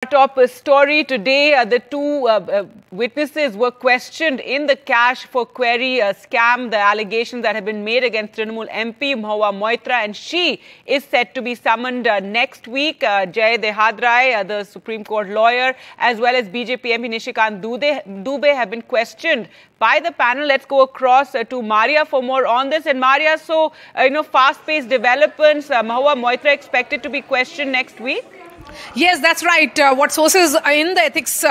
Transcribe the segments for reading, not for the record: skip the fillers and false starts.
Top story today, the two witnesses were questioned in the cash for query scam, the allegations that have been made against Trinamool MP Mahua Moitra, and she is set to be summoned next week. Jai Dehadrai, the Supreme Court lawyer, as well as BJP MP Nishikant Dubey have been questioned by the panel. Let's go across to Maria for more on this. And Maria, so, fast-paced developments, Mahua Moitra expected to be questioned next week? Yes, that's right. What sources in the ethics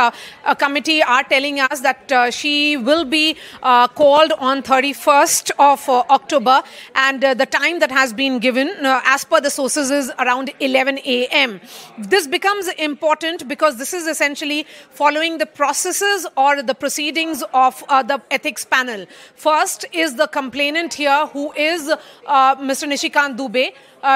committee are telling us that she will be called on 31st of October, and the time that has been given as per the sources is around 11 a.m. This becomes important because this is essentially following the processes or the proceedings of the ethics panel. First is the complainant here, who is Mr. Nishikant Dubey.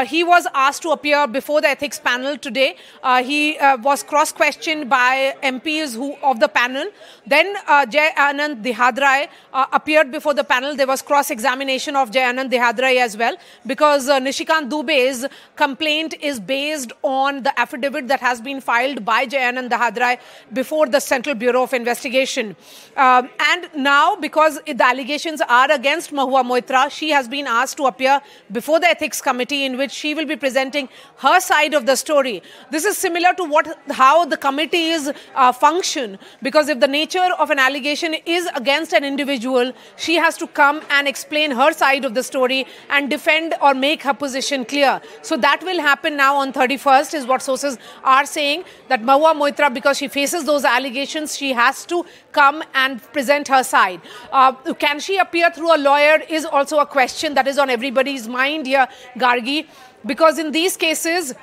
He was asked to appear before the ethics panel today. He was cross-questioned by MPs of the panel. Then Jai Dehadrai appeared before the panel. There was cross-examination of Jai Dehadrai as well, because Nishikant Dubey's complaint is based on the affidavit that has been filed by Jai Dehadrai before the Central Bureau of Investigation. And now, because the allegations are against Mahua Moitra, she has been asked to appear before the ethics committee, in which she will be presenting her side of the story. This is similar to how the committees function, because if the nature of an allegation is against an individual, she has to come and explain her side of the story and defend or make her position clear. So that will happen now on 31st, is what sources are saying, that Mahua Moitra, because she faces those allegations, she has to come and present her side. Can she appear through a lawyer is also a question that is on everybody's mind here, Gargi, because in these cases,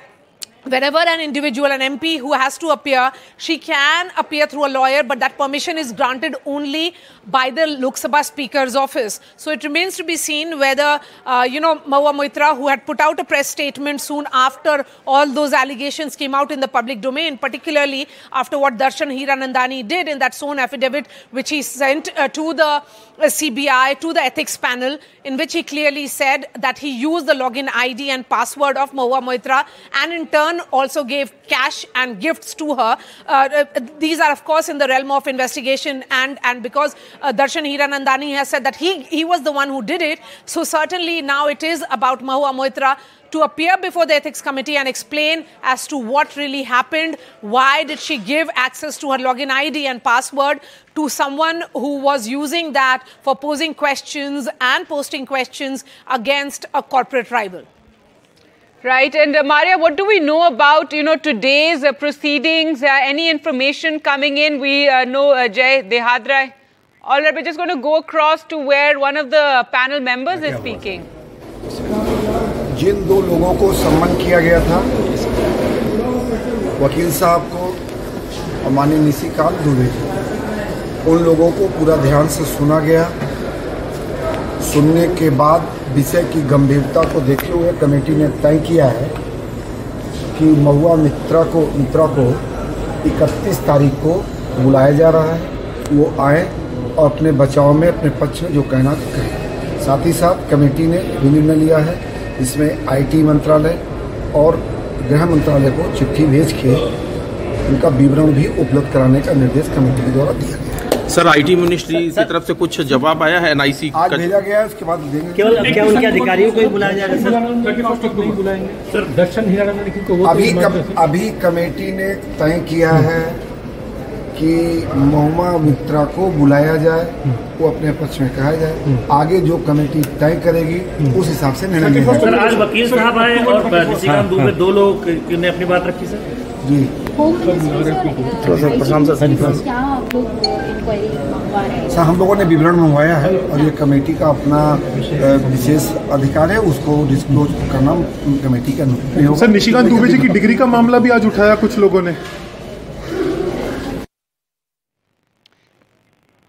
whenever an individual, an MP who has to appear, she can appear through a lawyer, but that permission is granted only by the Lok Sabha Speaker's office. So it remains to be seen whether, Mahua Moitra, who had put out a press statement soon after all those allegations came out in the public domain, particularly after what Darshan Hiranandani did in that sworn affidavit, which he sent to the CBI, to the ethics panel, in which he clearly said that he used the login ID and password of Mahua Moitra, and in turn also gave cash and gifts to her. These are, of course, in the realm of investigation, and because Darshan Hiranandani has said that he was the one who did it, so certainly now it is about Mahua Moitra to appear before the ethics committee and explain as to what really happened. Why did she give access to her login ID and password to someone who was using that for posing questions and posting questions against a corporate rival? Right. And Maria, what do we know about, today's proceedings? Any information coming in? We know Jai Dehadrai. All right, we're just going to go across to where one of the panel members is speaking. जिन दो लोगों को सम्मान किया गया था, वकील साहब को और माननीय निशिकांत दुबे, उन लोगों को पूरा ध्यान से सुना गया। सुनने के बाद विषय की गंभीरता को देखते हुए कमेटी ने तय किया है कि महुआ मित्रा को 31 तारीख को बुलाया जा रहा है। वो आए और अपने बचाव में, अपने पक्ष में जो कहना कहें। साथ ही साथ कमेटी ने निर्णय लिया है, इसमें आईटी मंत्रालय और गृह मंत्रालय को चिट्ठी भेज के उनका विवरण भी उपलब्ध कराने का निर्देश कमेटी के द्वारा दिया गया। सर, आईटी मिनिस्ट्री की तरफ से कुछ जवाब आया है? एनआईसी आज भेजा गया है, उसके बाद देंगे। केवल क्या उनके अधिकारियों को ही बुलाया जाएगा सर? बुलाएंगे सर। दर्शन हिरानंदानी को अभी कमेटी ने तय किया है कि महua मित्रा को बुलाया जाए, वो अपने पक्ष में कहा जाए। आगे जो कमेटी तय करेगी उस हिसाब से निर्णय लिया जाएगा। सर, आज वकील साहब आए और निशिकांत दुबे, दो लोग ने अपनी बात रखी सर। जी, सर, हम लोगों ने विवरण मंगवाया है और ये कमेटी का अपना विशेष अधिकार है, उसको डिस्क्लोज करना कमेटी का निर्णय होगा। सर, निशिकांत दुबे जी की डिग्री का मामला भी आज उठाया कुछ लोगों ने।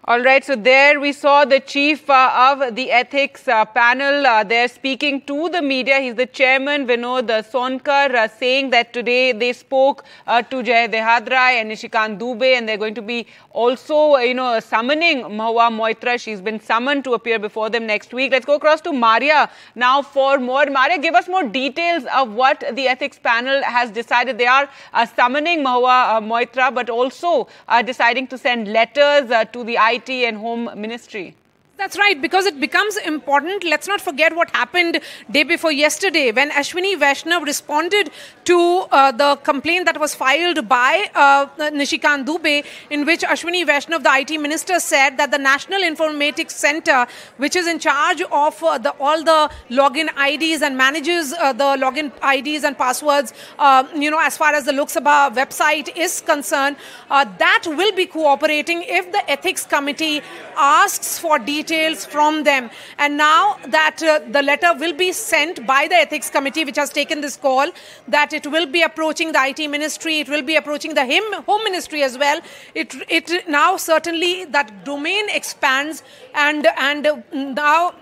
All right, so there we saw the chief of the ethics panel there speaking to the media. He's the chairman, Vinod Sonkar, saying that today they spoke to Jai Dehadrai and Nishikant Dubey, and they're going to be also, summoning Mahua Moitra. She's been summoned to appear before them next week. Let's go across to Maria now for more. Maria, give us more details of what the ethics panel has decided. They are summoning Mahua Moitra, but also deciding to send letters to the IT and Home Ministry. That's right, because it becomes important. Let's not forget what happened day before yesterday when Ashwini Vaishnav responded to the complaint that was filed by Nishikant Dubey, in which Ashwini Vaishnav, the IT minister, said that the National Informatics Center, which is in charge of all the login IDs and manages the login IDs and passwords, as far as the Lok Sabha website is concerned, that will be cooperating if the ethics committee asks for details from them. And now that the letter will be sent by the ethics committee, which has taken this call, that it will be approaching the IT ministry, it will be approaching the Home Ministry as well. It now certainly that domain expands, and now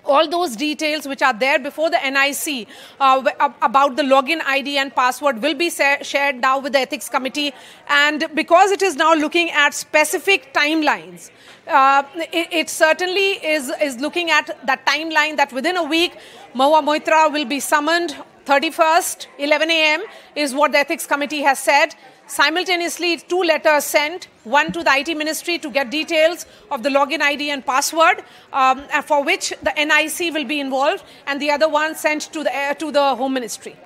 all those details which are there before the NIC about the login ID and password will be shared now with the ethics committee. And because it is now looking at specific timelines, it certainly is looking at that timeline that within a week, Mahua Moitra will be summoned. 31st, 11 a.m. is what the ethics committee has said. Simultaneously, 2 letters sent, one to the IT ministry to get details of the login ID and password, for which the NIC will be involved, and the other one sent to the Home Ministry.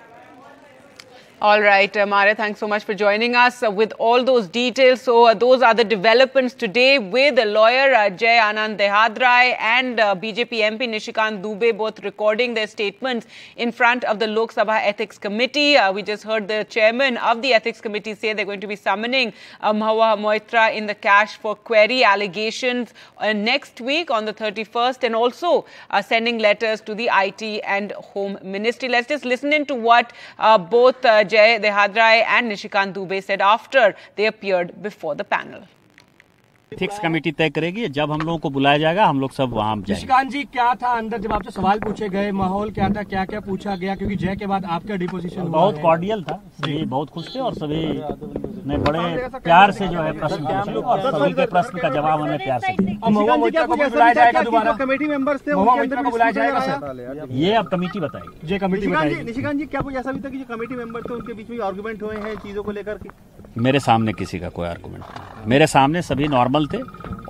All right, Maria, thanks so much for joining us with all those details. So those are the developments today with the lawyer Jai Dehadrai and BJP MP Nishikant Dubey both recording their statements in front of the Lok Sabha Ethics Committee. We just heard the chairman of the Ethics Committee say they're going to be summoning Mahua Moitra in the cash for query allegations next week on the 31st, and also sending letters to the IT and Home Ministry. Let's just listen in to what both Jai Dehadrai and Nishikant Dubey said after they appeared before the panel. Ethics committee तय करेगी, जब हम लोगों को बुलाया जाएगा हम लोग सब वहाँ जाएंगे। निशिकांत जी, क्या था अंदर जब आपसे सवाल पूछे गए, माहौल क्या था, क्या क्या पूछा गया, क्योंकि जय के बाद आपका डिपोजिशन बहुत कॉर्डियल था, सभी बहुत खुश थे और सभी ने बड़े प्यार से जो है प्रश्न पूछे और सभी के प्रश्न का जवाब हमें प्यार से दिया। महुआ मोइत्रा को बुलाया जाएगा दोबारा, कमेटी मेंबर्स थे महुआ मोइत्रा को बुलाया जाएगा सर, ये अब कमेटी बताएगी। ये कमेटी बताएगी। निशिकांत जी, क्या कुछ ऐसा भी था कि जो कमेटी मेंबर थे उनके बीच में आर्गुमेंट हुए हैं चीजों को लेकर के? मेरे सामने किसी का कोई आर्गुमेंट नहीं, मेरे सामने सभी नॉर्मल थे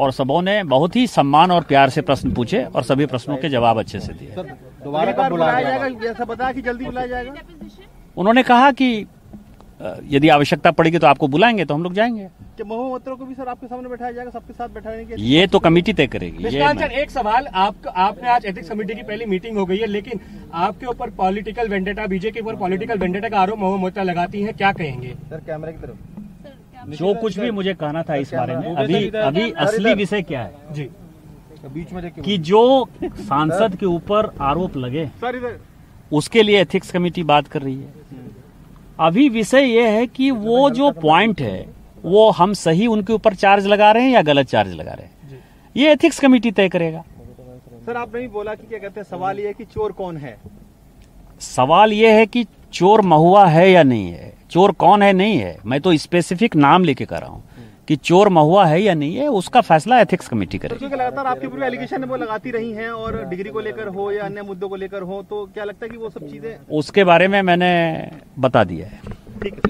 और सबों ने बहुत ही सम्मान और प्यार से प्रश्न पूछे और सभी प्रश्नों के जवाब अच्छे से दिए। दोबारा कब बुलाया जाएगा? ऐसा बताया कि जल्दी बुलाया जाएगा। उन्होंने कहा कि यदि आवश्यकता पड़ेगी तो आपको बुलाएंगे तो हम लोग जाएंगे। महुआ मोइत्रा को भी सर आपके सामने बैठाया जाएगा, सबके साथ बैठाने के? ये तो कमेटी तय करेगी। एक सवाल, आपने आज एथिक्स कमेटी की पहली मीटिंग हो गई है, लेकिन आपके ऊपर पॉलिटिकल वेंडेटा, बीजेपी के ऊपर पॉलिटिकल वेंडेटा का आरोप महुआ मोइत्रा लगाती है, क्या कहेंगे? सर कैमरे की तरफ जो कुछ भी मुझे कहना था इस बारे में, अभी असली विषय क्या है जी, बीच में कि जो सांसद के ऊपर आरोप लगे उसके लिए एथिक्स कमेटी बात कर रही है। अभी विषय ये है कि वो जो पॉइंट है वो हम सही उनके ऊपर चार्ज लगा रहे हैं या गलत चार्ज लगा रहे हैं, ये एथिक्स कमेटी तय करेगा। सर आपने भी बोला कि क्या कहते हैं, सवाल ये है कि चोर कौन है? सवाल ये है कि चोर महुआ है या नहीं है, चोर कौन है नहीं है, मैं तो स्पेसिफिक नाम लेके कर रहा हूँ कि चोर महुआ है या नहीं है, उसका फैसला एथिक्स कमेटी करेगी। क्योंकि लगातार आपके ऊपर एलिगेशन वो लगाती रही हैं और डिग्री को लेकर हो या अन्य मुद्दों को लेकर हो, तो क्या लगता है कि वो सब चीजें उसके बारे में मैंने बता दिया है। ठीक है।